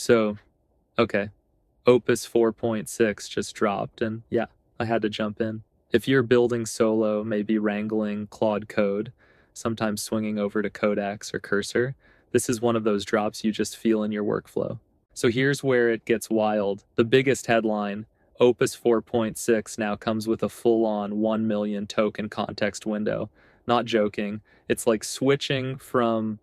So, okay, Opus 4.6 just dropped, and yeah, I had to jump in. If you're building solo, maybe wrangling Claude code, sometimes swinging over to Codex or Cursor, this is one of those drops you just feel in your workflow. So here's where it gets wild. The biggest headline, Opus 4.6 now comes with a full-on 1 million token context window. Not joking. It's like switching from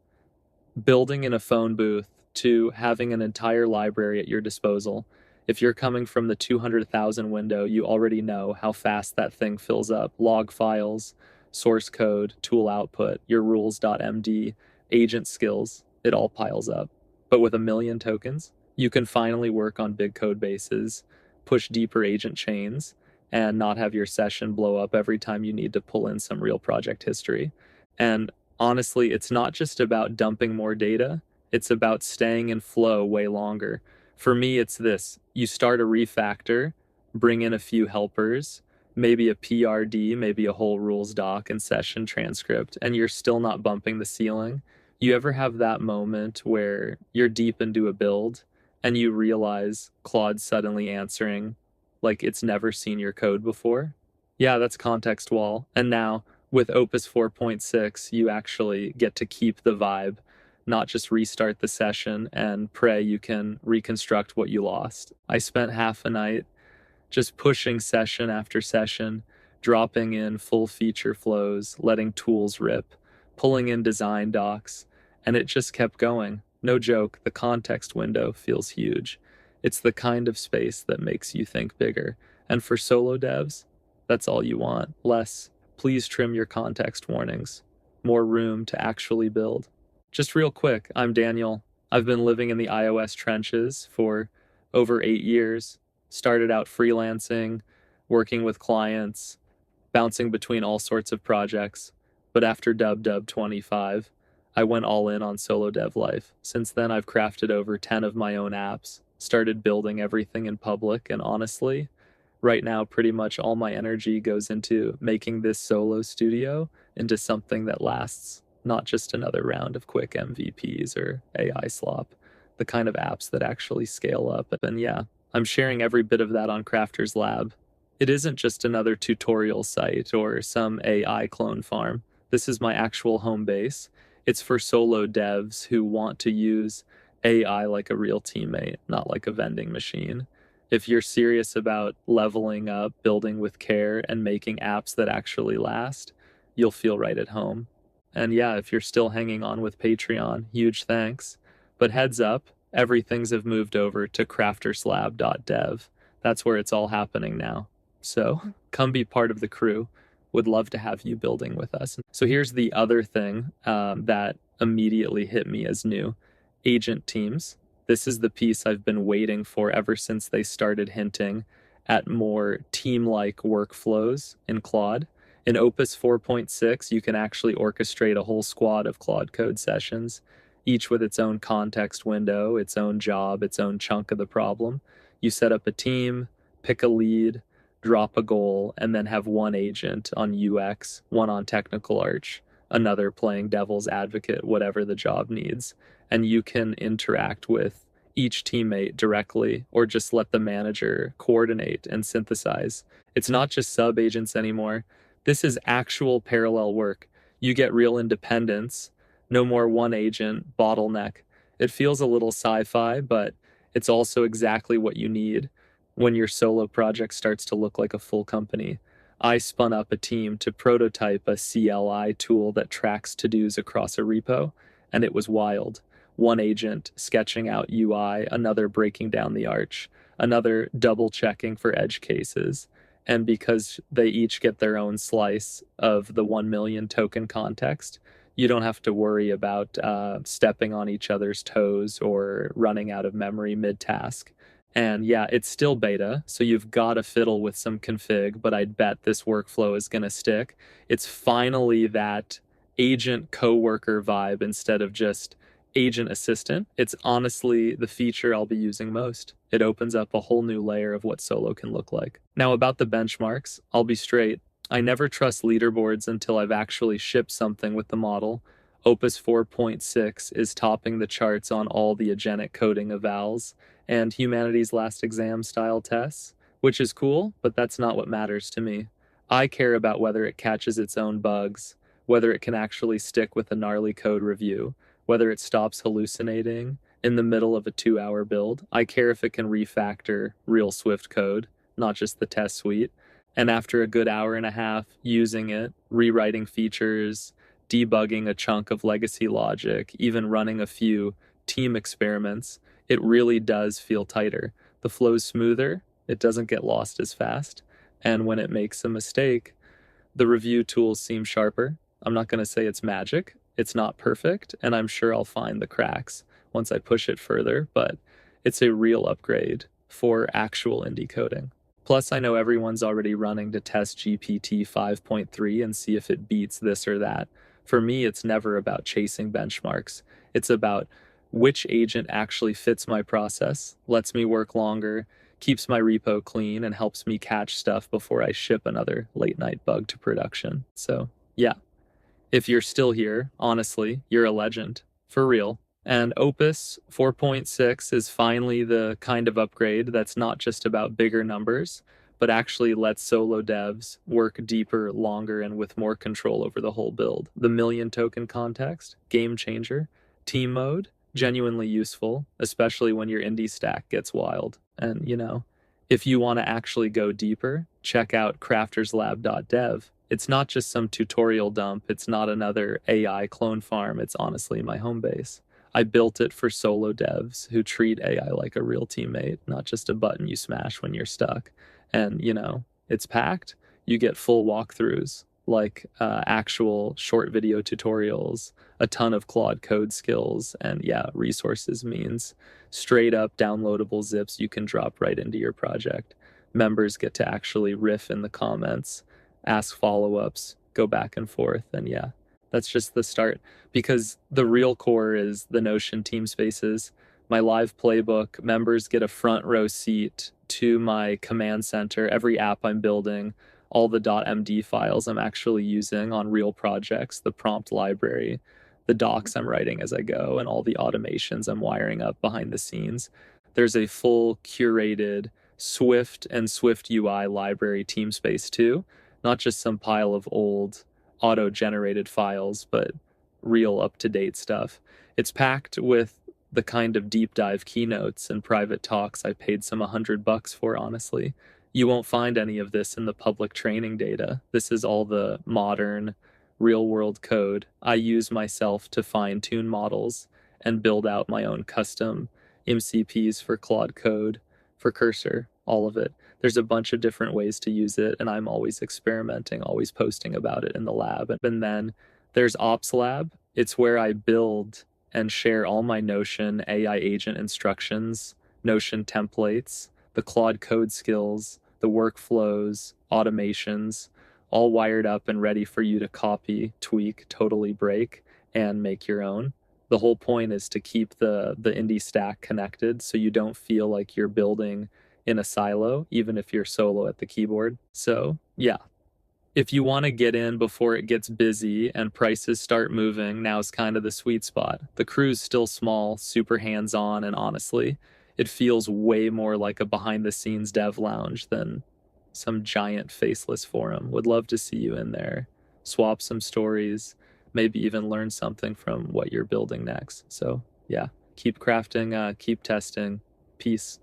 building in a phone booth to having an entire library at your disposal. If you're coming from the 200,000 window, you already know how fast that thing fills up. Log files, source code, tool output, your rules.md, agent skills, it all piles up. But with a million tokens, you can finally work on big code bases, push deeper agent chains, and not have your session blow up every time you need to pull in some real project history. And honestly, it's not just about dumping more data, it's about staying in flow way longer. For me, it's this. You start a refactor, bring in a few helpers, maybe a PRD, maybe a whole rules doc and session transcript, and you're still not bumping the ceiling. You ever have that moment where you're deep into a build and you realize Claude's suddenly answering like it's never seen your code before? Yeah, that's context wall. And now, with Opus 4.6, you actually get to keep the vibe, not just restart the session and pray you can reconstruct what you lost. I spent half a night just pushing session after session, dropping in full feature flows, letting tools rip, pulling in design docs, and it just kept going. No joke, the context window feels huge. It's the kind of space that makes you think bigger. And for solo devs, that's all you want. Less, please trim your context warnings. More room to actually build. Just real quick, I'm Daniel. I've been living in the iOS trenches for over 8 years. Started out freelancing, working with clients, bouncing between all sorts of projects. But after Dub 25, I went all in on solo dev life. Since then, I've crafted over 10 of my own apps, started building everything in public, and honestly, right now, pretty much all my energy goes into making this solo studio into something that lasts, not just another round of quick MVPs or AI slop, the kind of apps that actually scale up. And yeah, I'm sharing every bit of that on Crafters Lab. It isn't just another tutorial site or some AI clone farm. This is my actual home base. It's for solo devs who want to use AI like a real teammate, not like a vending machine. If you're serious about leveling up, building with care, and making apps that actually last, you'll feel right at home. And yeah, if you're still hanging on with Patreon, huge thanks. But heads up, everything's have moved over to crafterslab.dev. That's where it's all happening now. So come be part of the crew. Would love to have you building with us. So here's the other thing that immediately hit me as new. Agent teams. This is the piece I've been waiting for ever since they started hinting at more team-like workflows in Claude. In Opus 4.6, you can actually orchestrate a whole squad of Claude code sessions, each with its own context window, its own job, its own chunk of the problem. You set up a team, pick a lead, drop a goal, and then have one agent on UX, one on technical arch, another playing devil's advocate, whatever the job needs. And you can interact with each teammate directly or just let the manager coordinate and synthesize. It's not just sub agents anymore. This is actual parallel work. You get real independence, no more one agent bottleneck. It feels a little sci-fi, but it's also exactly what you need when your solo project starts to look like a full company. I spun up a team to prototype a CLI tool that tracks to-dos across a repo, and it was wild. One agent sketching out UI, another breaking down the arch, another double checking for edge cases. And because they each get their own slice of the 1 million token context, you don't have to worry about stepping on each other's toes or running out of memory mid-task. And yeah, it's still beta, so you've got to fiddle with some config, but I'd bet this workflow is going to stick. It's finally that agent coworker vibe instead of just agent assistant. It's honestly the feature I'll be using most. It opens up a whole new layer of what solo can look like. Now about the benchmarks, I'll be straight. I never trust leaderboards until I've actually shipped something with the model. Opus 4.6 is topping the charts on all the agentic coding evals and humanities last exam style tests, which is cool, but that's not what matters to me. I care about whether it catches its own bugs, whether it can actually stick with a gnarly code review, whether it stops hallucinating in the middle of a 2-hour build. I care if it can refactor real Swift code, not just the test suite. And after a good hour and a half using it, rewriting features, debugging a chunk of legacy logic, even running a few team experiments, it really does feel tighter. The flow's smoother, it doesn't get lost as fast, and when it makes a mistake, the review tools seem sharper. I'm not going to say it's magic, it's not perfect, and I'm sure I'll find the cracks once I push it further, but it's a real upgrade for actual indie coding. Plus, I know everyone's already running to test GPT 5.3 and see if it beats this or that. For me, it's never about chasing benchmarks. It's about which agent actually fits my process, lets me work longer, keeps my repo clean, and helps me catch stuff before I ship another late night bug to production. So, yeah. If you're still here, honestly, you're a legend. For real. And Opus 4.6 is finally the kind of upgrade that's not just about bigger numbers, but actually lets solo devs work deeper, longer, and with more control over the whole build. The million token context, Gamechanger, team mode, genuinely useful, especially when your indie stack gets wild. And, if you want to actually go deeper, check out crafterslab.dev. It's not just some tutorial dump, it's not another AI clone farm, it's honestly my home base. I built it for solo devs who treat AI like a real teammate, not just a button you smash when you're stuck. And, it's packed. You get full walkthroughs, like actual short video tutorials, a ton of Claude code skills, and yeah, resources means straight up downloadable zips you can drop right into your project. Members get to actually riff in the comments, ask follow-ups, go back and forth, and yeah, that's just the start. Because the real core is the Notion team spaces. My live playbook, members get a front row seat to my command center, every app I'm building, all the .md files I'm actually using on real projects, the prompt library, the docs I'm writing as I go, and all the automations I'm wiring up behind the scenes. There's a full curated Swift and Swift UI library team space too, not just some pile of old auto-generated files, but real up-to-date stuff. It's packed with the kind of deep dive keynotes and private talks I paid some $100 for, honestly. You won't find any of this in the public training data. This is all the modern, real-world code I use myself to fine-tune models and build out my own custom MCPs for Claude Code, for Cursor, all of it. There's a bunch of different ways to use it, and I'm always experimenting, always posting about it in the lab. And then there's Ops Lab. It's where I build and share all my Notion AI agent instructions, Notion templates, the Claude code skills, the workflows, automations, all wired up and ready for you to copy, tweak, totally break, and make your own. The whole point is to keep the indie stack connected so you don't feel like you're building in a silo, even if you're solo at the keyboard. So, yeah. If you want to get in before it gets busy and prices start moving, now's kind of the sweet spot. The crew's still small, super hands-on, and honestly, it feels way more like a behind-the-scenes dev lounge than some giant faceless forum. Would love to see you in there. Swap some stories, maybe even learn something from what you're building next. So, yeah, keep crafting, keep testing. Peace.